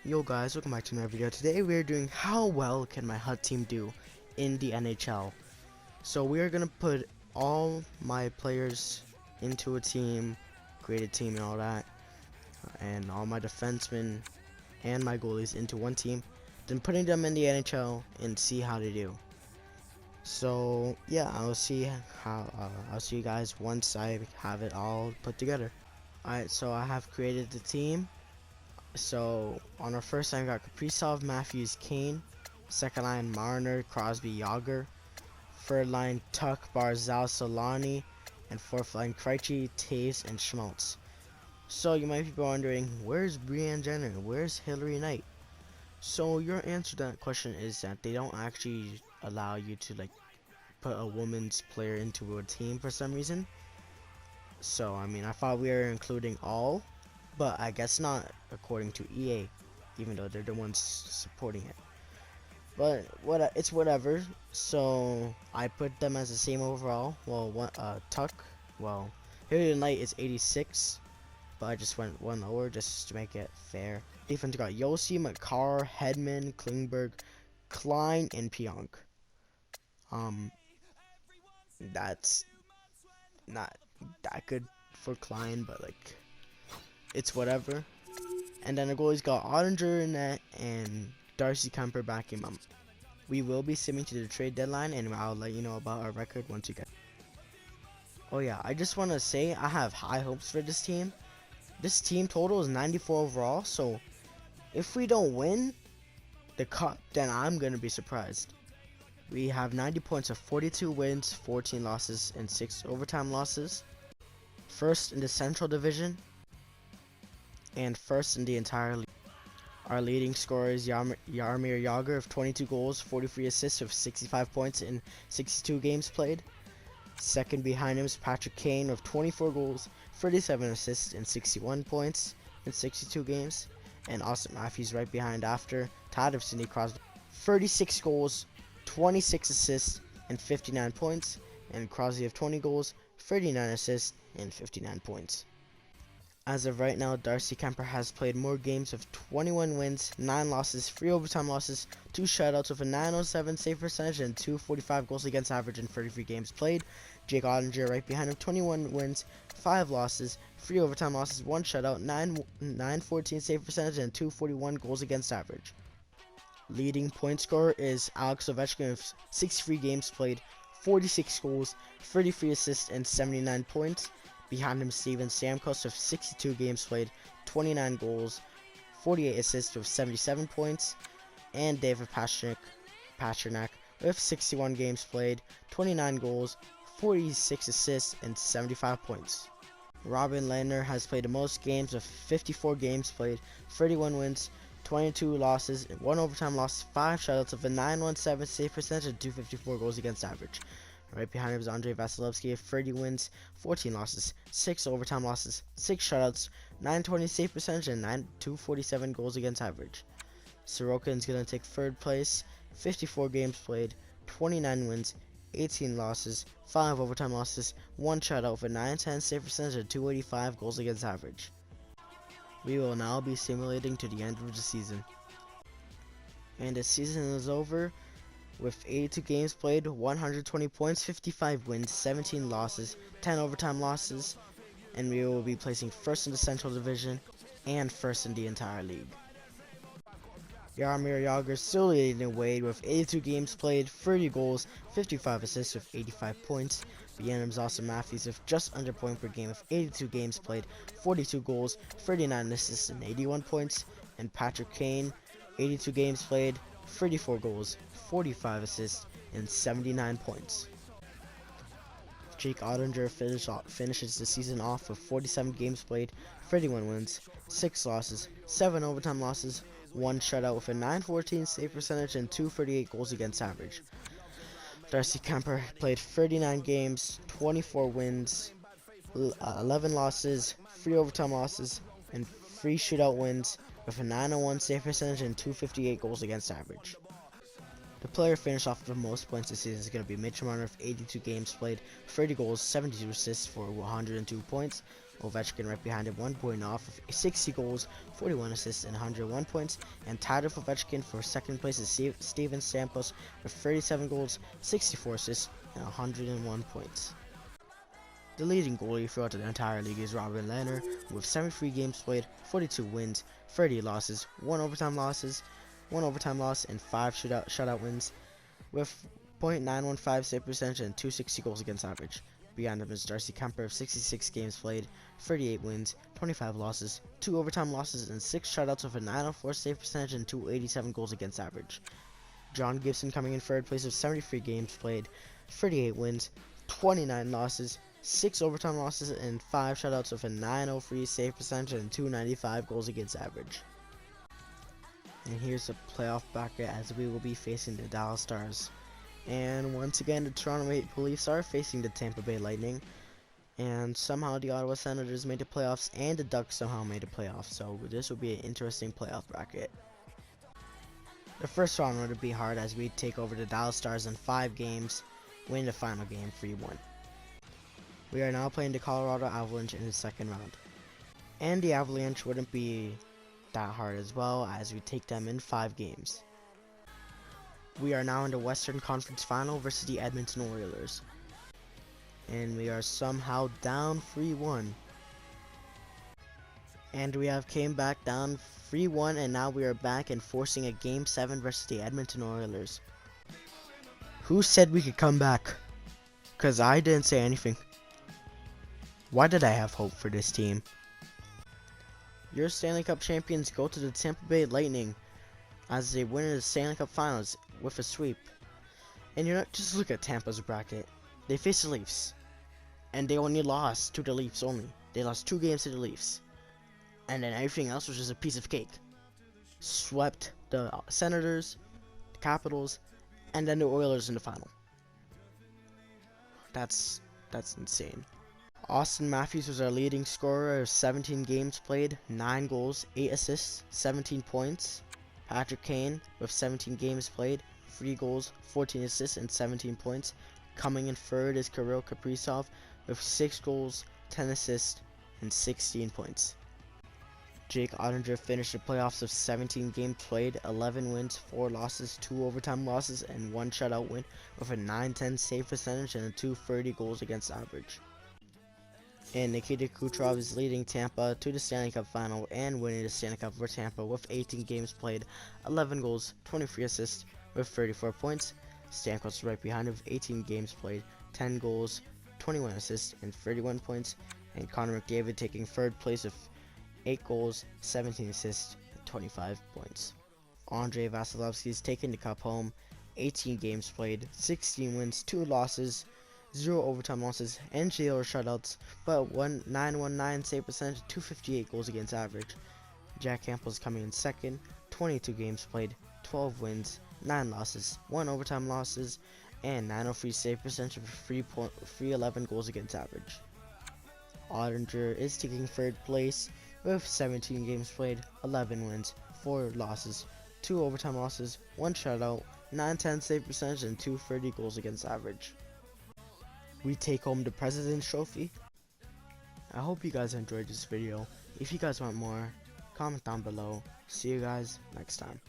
Yo guys, welcome back to another video. Today we are doing how well can my HUD team do in the NHL. So we are gonna put all my players into a team, create a team and all that, and all my defensemen and my goalies into one team, then putting them in the NHL and see how they do. So yeah, I'll see you guys once I have it all put together. Alright, so I have created the team. So on our first line, we got Kaprizov, Matthews, Kane. Second line, Marner, Crosby, Yager. Third line, Tuck, Barzal, Solani. And fourth line, Krejci, Taves, and Schmaltz. So you might be wondering, where's Brianne Jenner? Where's Hillary Knight? So your answer to that question is that they don't actually allow you to put a woman's player into a team for some reason. So I mean, I thought we were including all, but I guess not according to EA, even though they're the ones supporting it. But it's whatever. So I put them as the same overall. Well, Tuck. Well, Hilliard Knight is 86, but I just went one lower just to make it fair. Defense got Yossi, Makar, Hedman, Klingberg, Klein, and Pionk. That's not that good for Klein, but it's whatever. And then the goalies got Ottinger in net and Darcy Kemper backing him up. We will be simming to the trade deadline, and I'll let you know about our record once you get. Oh yeah, I just want to say I have high hopes for this team. This team total is 94 overall, so if we don't win the cup, then I'm gonna be surprised. We have 90 points of 42 wins, 14 losses, and 6 overtime losses. First in the Central Division, and first in the entire league. Our leading scorer is Jaromir Jagr of 22 goals, 43 assists with 65 points in 62 games played. Second behind him is Patrick Kane of 24 goals, 37 assists and 61 points in 62 games. And Austin Matthews right behind after, tied of Sidney Crosby, 36 goals, 26 assists and 59 points. And Crosby of 20 goals, 39 assists and 59 points. As of right now, Darcy Kemper has played more games with 21 wins, 9 losses, 3 overtime losses, 2 shutouts with a 907 save percentage and 245 goals against average in 33 games played. Jake Ottinger right behind him, 21 wins, 5 losses, 3 overtime losses, 1 shutout, 914 save percentage and 241 goals against average. Leading point scorer is Alex Ovechkin with 63 games played, 46 goals, 33 assists and 79 points. Behind him, Steven Stamkos with 62 games played, 29 goals, 48 assists with 77 points, and David Pastrnak with 61 games played, 29 goals, 46 assists, and 75 points. Robin Lehner has played the most games with 54 games played, 31 wins, 22 losses, 1 overtime loss, 5 shutouts with a 917 save percentage and 254 goals against average. Right behind him is Andrei Vasilevsky with 30 wins, 14 losses, 6 overtime losses, 6 shutouts, 920 save percentage, and 247 goals against average. Sorokin's going to take third place, 54 games played, 29 wins, 18 losses, 5 overtime losses, 1 shutout with a 910 save percentage, and 285 goals against average. We will now be simulating to the end of the season. And the season is over with 82 games played, 120 points, 55 wins, 17 losses, 10 overtime losses, and we will be placing first in the Central Division and first in the entire league. Jaromir Jagr still leading the way with 82 games played, 30 goals, 55 assists with 85 points. Behind him is Austin Matthews with just under point per game with 82 games played, 42 goals, 39 assists and 81 points. And Patrick Kane, 82 games played, 34 goals, 45 assists, and 79 points. Jake Ottinger finishes the season off with 47 games played, 31 wins, 6 losses, 7 overtime losses, 1 shutout with a 914 save percentage and 238 goals against average. Darcy Kemper played 39 games, 24 wins, 11 losses, 3 overtime losses, and 3 shootout wins with a 901 save percentage and 258 goals against average. The player finished off with the most points this season is going to be Mitch Marner with 82 games played, 30 goals, 72 assists for 102 points. Ovechkin right behind him, 1 point off with 60 goals, 41 assists, and 101 points. And tied with Ovechkin for second place is Steven Stamkos with 37 goals, 64 assists, and 101 points. The leading goalie throughout the entire league is Robin Lehner with 73 games played, 42 wins, 30 losses, 1 overtime loss, and 5 shutout wins with .915 save percentage and 260 goals against average. Behind him is Darcy Kuemper of 66 games played, 38 wins, 25 losses, 2 overtime losses, and 6 shutouts with a .904 save percentage and 287 goals against average. John Gibson coming in third place with 73 games played, 38 wins, 29 losses, 6 overtime losses, and 5 shutouts with a .903 save percentage and 295 goals against average. And here's the playoff bracket as we will be facing the Dallas Stars. And once again, the Toronto Maple Leafs are facing the Tampa Bay Lightning. And somehow the Ottawa Senators made the playoffs, and the Ducks somehow made the playoffs. So this will be an interesting playoff bracket. The first round would be hard as we take over the Dallas Stars in 5 games, win the final game 3-1. We are now playing the Colorado Avalanche in the second round. And the Avalanche wouldn't be that hard as well as we take them in 5 games. We are now in the Western Conference Final versus the Edmonton Oilers. And we are somehow down 3-1. And we have came back down 3-1 and now we are back and forcing a Game 7 versus the Edmonton Oilers. Who said we could come back? Cause I didn't say anything. Why did I have hope for this team? Your Stanley Cup champions go to the Tampa Bay Lightning as they win the Stanley Cup Finals with a sweep. And you're not just look at Tampa's bracket. They faced the Leafs. And they only lost to the Leafs only. They lost 2 games to the Leafs. And then everything else was just a piece of cake. Swept the Senators, the Capitals, and then the Oilers in the final. That's insane. Austin Matthews was our leading scorer of 17 games played, 9 goals, 8 assists, 17 points. Patrick Kane with 17 games played, 3 goals, 14 assists, and 17 points. Coming in third is Kirill Kaprizov with 6 goals, 10 assists, and 16 points. Jake Ottinger finished the playoffs with 17 games played, 11 wins, 4 losses, 2 overtime losses, and 1 shutout win with a .910 save percentage and a .230 goals against average. And Nikita Kucherov is leading Tampa to the Stanley Cup Final and winning the Stanley Cup for Tampa with 18 games played, 11 goals, 23 assists, with 34 points. Stamkos is right behind him with 18 games played, 10 goals, 21 assists, and 31 points. And Connor McDavid taking third place with 8 goals, 17 assists, and 25 points. Andrei Vasilevsky is taking the cup home, 18 games played, 16 wins, 2 losses, 0 overtime losses, and 0 shutouts, but 919 save percentage, 258 goals against average. Jack Campbell is coming in second, 22 games played, 12 wins, 9 losses, 1 overtime losses, and 903 save percentage with 311 goals against average. Ottinger is taking third place with 17 games played, 11 wins, 4 losses, 2 overtime losses, 1 shutout, 910 save percentage, and 230 goals against average. We take home the President's Trophy. I hope you guys enjoyed this video. If you guys want more, comment down below. See you guys next time.